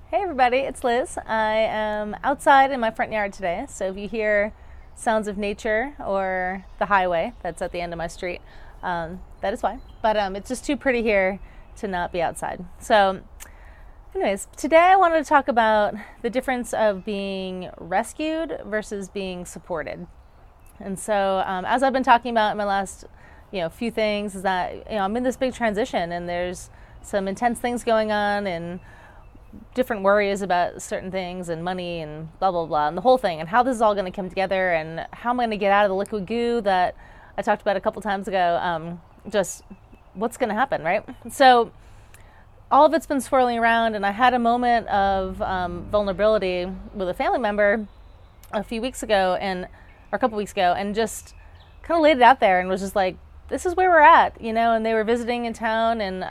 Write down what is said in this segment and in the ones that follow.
Hey everybody, it's Liz. I am outside in my front yard today, so if you hear sounds of nature or the highway that's at the end of my street, that is why. But it's just too pretty here to not be outside. So, anyways, today I wanted to talk about the difference of being rescued versus being supported. And so, as I've been talking about in my last, few things, is that I'm in this big transition, and there's some intense things going on, and different worries about certain things and money and blah blah blah and the whole thing and how this is all going to come together and how I'm going to get out of the liquid goo that I talked about a couple times ago. Just what's going to happen, right? So all of it's been swirling around, and I had a moment of vulnerability with a family member a few weeks ago, or a couple weeks ago, and just kind of laid it out there and was just like, "This is where we're at," And they were visiting in town, and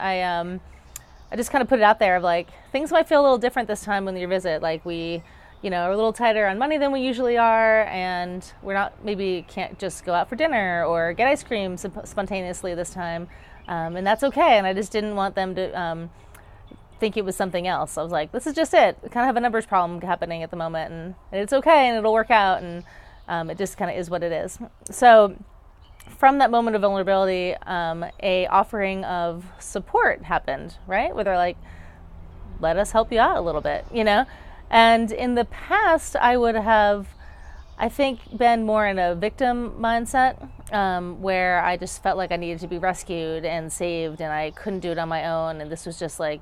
I just kind of put it out there of like, things might feel a little different this time when you visit. Like we, are a little tighter on money than we usually are, and we're not, maybe can't just go out for dinner or get ice cream spontaneously this time. And that's okay. And I just didn't want them to think it was something else. I was like, this is just it. We kind of have a numbers problem happening at the moment, and it's okay, and it'll work out. And it just kind of is what it is. So from that moment of vulnerability, a offering of support happened, right? Where they're like, let us help you out a little bit, And in the past, I would have, I think, been more in a victim mindset, where I just felt like I needed to be rescued and saved, and I couldn't do it on my own. And this was just like,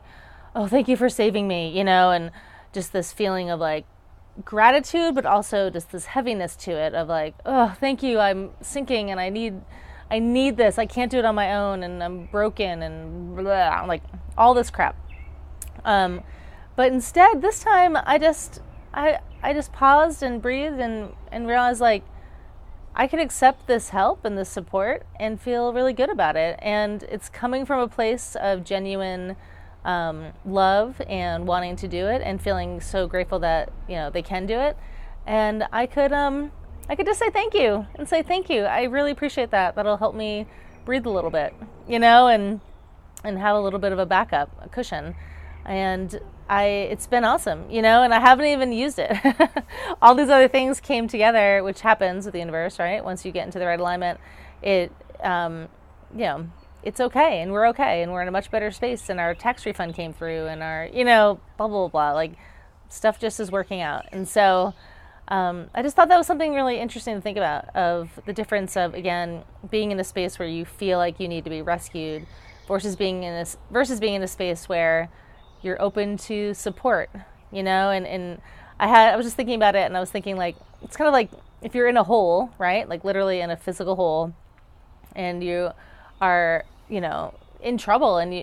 oh, thank you for saving me, and just this feeling of like gratitude, but also just this heaviness to it of like, oh, thank you, I'm sinking, and I need this. I can't do it on my own, and I'm broken, and blah, like all this crap. But instead, this time, I just paused and breathed and realized like I could accept this help and this support and feel really good about it. And it's coming from a place of genuine love and wanting to do it, and feeling so grateful that they can do it. And I could just say thank you and say thank you. I really appreciate that. That'll help me breathe a little bit, and have a little bit of a backup, a cushion. And it's been awesome, and I haven't even used it. All these other things came together, which happens with the universe, right? Once you get into the right alignment, it, it's okay, and we're okay, and we're in a much better space, and our tax refund came through, and our, blah, blah, blah, like stuff just is working out. And so I just thought that was something really interesting to think about, of the difference of, again, being in a space where you feel like you need to be rescued versus being in a space where you're open to support, and I was just thinking about it, and I was thinking like, it's kind of like if you're in a hole, right? Like literally in a physical hole, and you are, in trouble, and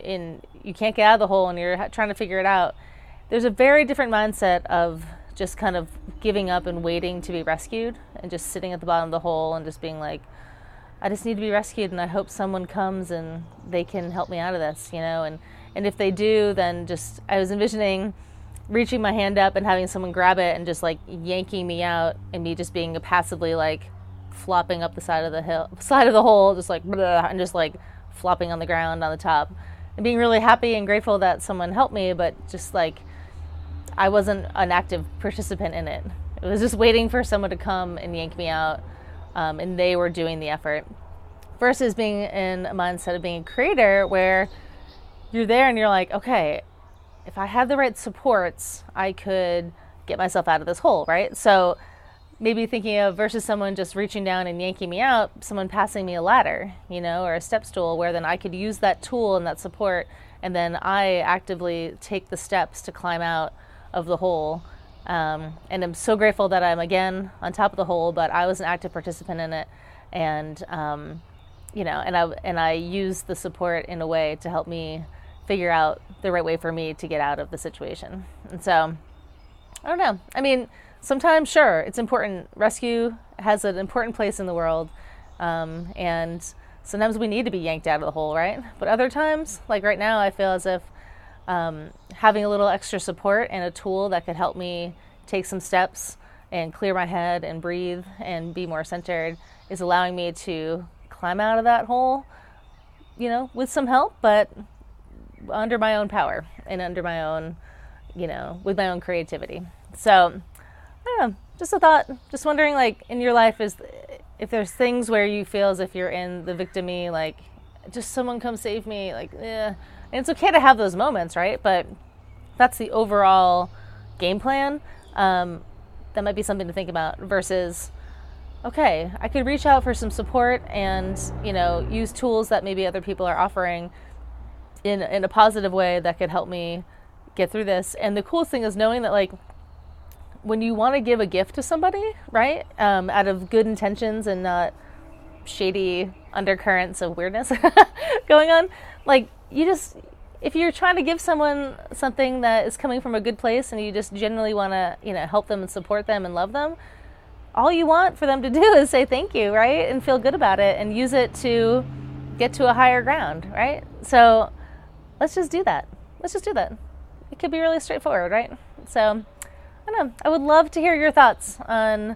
you can't get out of the hole, and you're trying to figure it out. There's a very different mindset of just kind of giving up and waiting to be rescued, and just sitting at the bottom of the hole and just being like, I just need to be rescued, and I hope someone comes and they can help me out of this, and if they do, then just, I was envisioning reaching my hand up and having someone grab it and just like yanking me out, and me just being passively like flopping up the side of the hole, just like blah, and just like flopping on the ground on the top, and being really happy and grateful that someone helped me, but just like I wasn't an active participant in it. It was just waiting for someone to come and yank me out, and they were doing the effort. Versus being in a mindset of being a creator, where you're there and you're like, okay, if I had the right supports, I could get myself out of this hole, right? So maybe thinking of, versus someone just reaching down and yanking me out, someone passing me a ladder, or a step stool, where then I could use that tool and that support, and then I actively take the steps to climb out of the hole. And I'm so grateful that I'm again on top of the hole, but I was an active participant in it, and and I use the support in a way to help me figure out the right way for me to get out of the situation. And so, I don't know. I mean, sometimes, sure, it's important. Rescue has an important place in the world, and sometimes we need to be yanked out of the hole, right? But other times, like right now, I feel as if having a little extra support and a tool that could help me take some steps and clear my head and breathe and be more centered is allowing me to climb out of that hole, with some help, but under my own power and under my own, with my own creativity. So I don't know, just a thought. Just wondering, like, in your life, if there's things where you feel as if you're in the victim-y, like, just someone come save me, like, and it's okay to have those moments, right? But that's the overall game plan. That might be something to think about versus, okay, I could reach out for some support and, use tools that maybe other people are offering in a positive way that could help me get through this. And the coolest thing is knowing that, like, when you want to give a gift to somebody, right, out of good intentions and not shady undercurrents of weirdness going on, like, if you're trying to give someone something that is coming from a good place and you just genuinely want to, help them and support them and love them, all you want for them to do is say thank you, right, and feel good about it and use it to get to a higher ground, right? So let's just do that. It could be really straightforward, right? So I don't know. I would love to hear your thoughts on,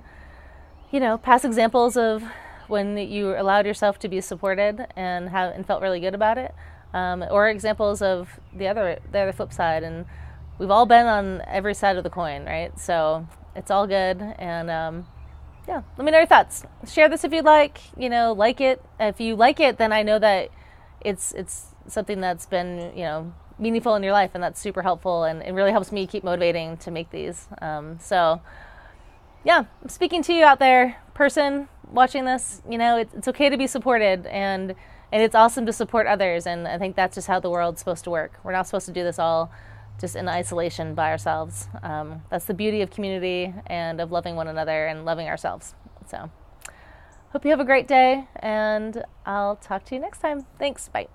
past examples of when you allowed yourself to be supported and felt really good about it, or examples of the other flip side. And we've all been on every side of the coin, right? So it's all good. And yeah, let me know your thoughts. Share this if you'd like. Like it. If you like it, then I know that it's something that's been meaningful in your life, and that's super helpful, and it really helps me keep motivating to make these. So yeah, I'm speaking to you out there, person watching this. It's okay to be supported, and it's awesome to support others, and I think that's just how the world's supposed to work. We're not supposed to do this all just in isolation by ourselves. That's the beauty of community and of loving one another and loving ourselves. So hope you have a great day, and I'll talk to you next time. Thanks. Bye.